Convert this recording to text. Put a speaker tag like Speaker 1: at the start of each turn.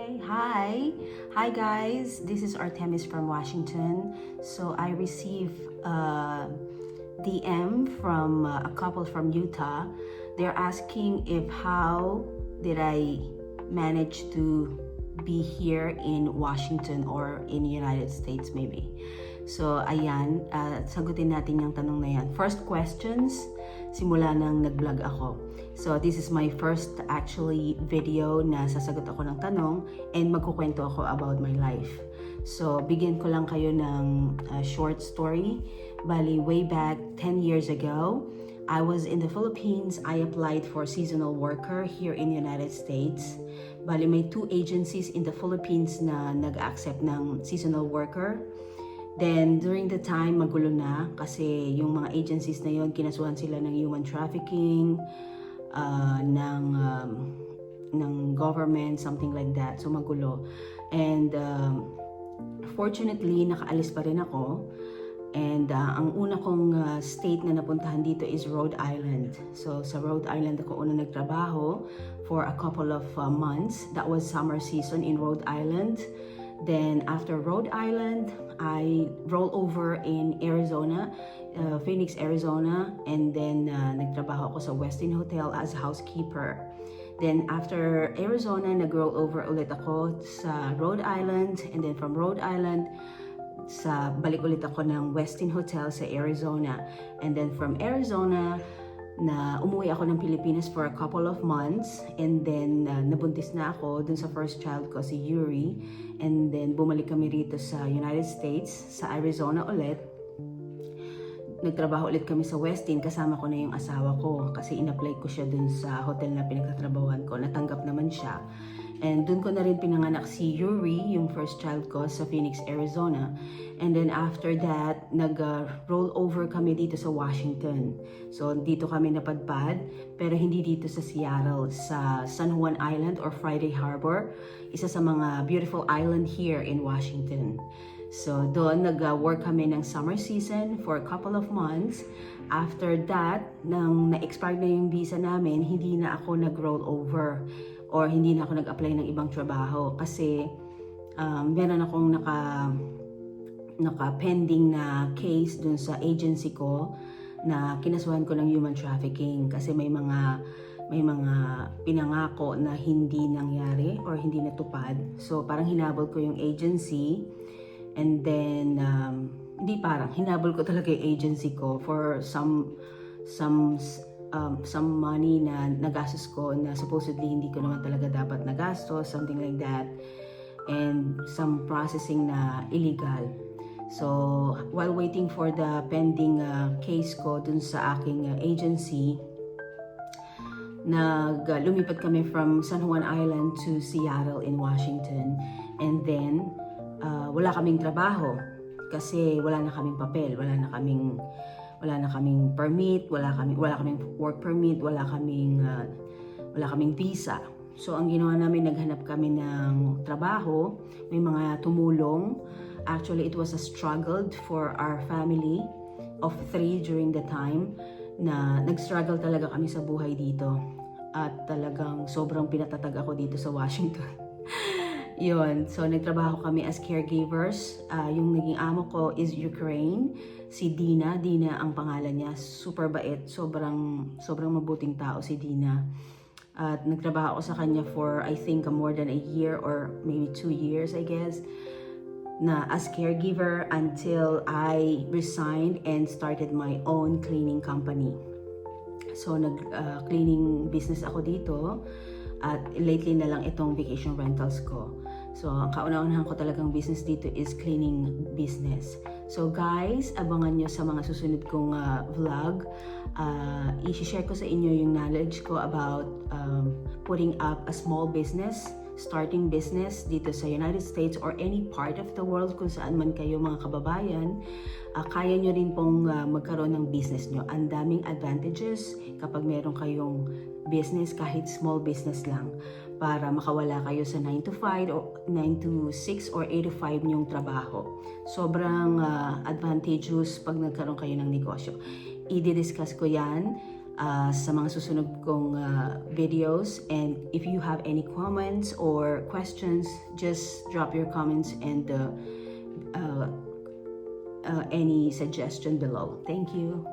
Speaker 1: Okay, hi guys, this is Artemis from Washington. So I received a DM from a couple from Utah. They're asking if how did I manage to be here in Washington or in United States maybe. So ayan, sagutin natin yung tanong na yan. First questions, simula nang nag-vlog ako. So this is my first actually video na sasagot ako ng tanong and magkukwento ako about my life. So bigyan ko lang kayo ng short story. Bali, way back 10 years ago, I was in the Philippines. I applied for seasonal worker here in the United States. Bali, may 2 agencies in the Philippines na nag-accept ng seasonal worker. Then, during the time, magulo na kasi yung mga agencies na yon kinasuhan sila ng human trafficking, ng government, something like that. So, magulo. And, fortunately, nakaalis pa rin ako. And, ang una kong state na napuntahan dito is Rhode Island. So, sa Rhode Island ako una nagtrabaho for a couple of months. That was summer season in Rhode Island. Then after Rhode Island, I roll over in Arizona, Phoenix, Arizona, and then nagtrabaho ako sa Westin Hotel as housekeeper. Then after Arizona, nag-roll over ulit ako sa Rhode Island, and then from Rhode Island, balik ulit ako ng Westin Hotel sa Arizona. And then from Arizona, na umuwi ako ng Pilipinas for a couple of months, and then nabuntis na ako dun sa first child ko, si Yuri, and then bumalik kami rito sa United States, sa Arizona ulit. Nagtrabaho ulit kami sa Westin, kasama ko na yung asawa ko kasi in-apply ko siya dun sa hotel na pinagtatrabahuhan ko, natanggap naman siya. And dun ko na rin pinanganak si Yuri, yung first child ko, sa Phoenix, Arizona. And then after that, nag-roll over kami dito sa Washington. So dito kami napadpad, pero hindi dito sa Seattle, sa San Juan Island or Friday Harbor, isa sa mga beautiful island here in Washington. So doon nag-work kami ng summer season for a couple of months. After that, nang na-expire na yung visa namin, hindi na ako nag-roll over or hindi na ako nag-apply ng ibang trabaho kasi meron akong naka-pending na case dun sa agency ko na kinasuhan ko ng human trafficking kasi may mga pinangako na hindi nangyari or hindi natupad. So parang hinabol ko yung agency, and then hinabol ko talaga yung agency ko for some money na nagastos ko na supposedly hindi ko naman talaga dapat nagastos, something like that, and some processing na illegal. So while waiting for the pending case ko dun sa aking agency, lumipat kami from San Juan Island to Seattle in Washington, and then wala kaming trabaho kasi wala na kaming papel, wala na kaming permit, wala kaming work permit, wala kaming visa. So ang ginawa namin, naghanap kami ng trabaho, may mga tumulong. Actually, it was a struggle for our family of 3 during the time na nag-struggle talaga kami sa buhay dito. At talagang sobrang pinatatag ako dito sa Washington. Yun, so nagtrabaho kami as caregivers. Yung naging amo ko is Ukraine, si Dina. Dina ang pangalan niya, super bait, sobrang mabuting tao si Dina. At nagtrabaho ako sa kanya for I think more than a year or maybe 2 years, I guess, na as caregiver until I resigned and started my own cleaning company. So nag-cleaning business ako dito. At lately na lang itong vacation rentals ko. So, ang kauna-unahan ko talagang business dito is cleaning business. So guys, abangan nyo sa mga susunod kong vlog. I-share ko sa inyo yung knowledge ko about putting up a small business, starting business dito sa United States or any part of the world kung saan man kayo mga kababayan. Kaya nyo rin pong magkaroon ng business nyo. Ang daming advantages kapag meron kayong business, kahit small business lang, para makawala kayo sa 9 to 5 or 9 to 6 or 8 to 5 nyong trabaho. Sobrang advantageous pag nagkaroon kayo ng negosyo. I-discuss ko yan sa mga susunod kong videos. And if you have any comments or questions, just drop your comments and any suggestion below. Thank you.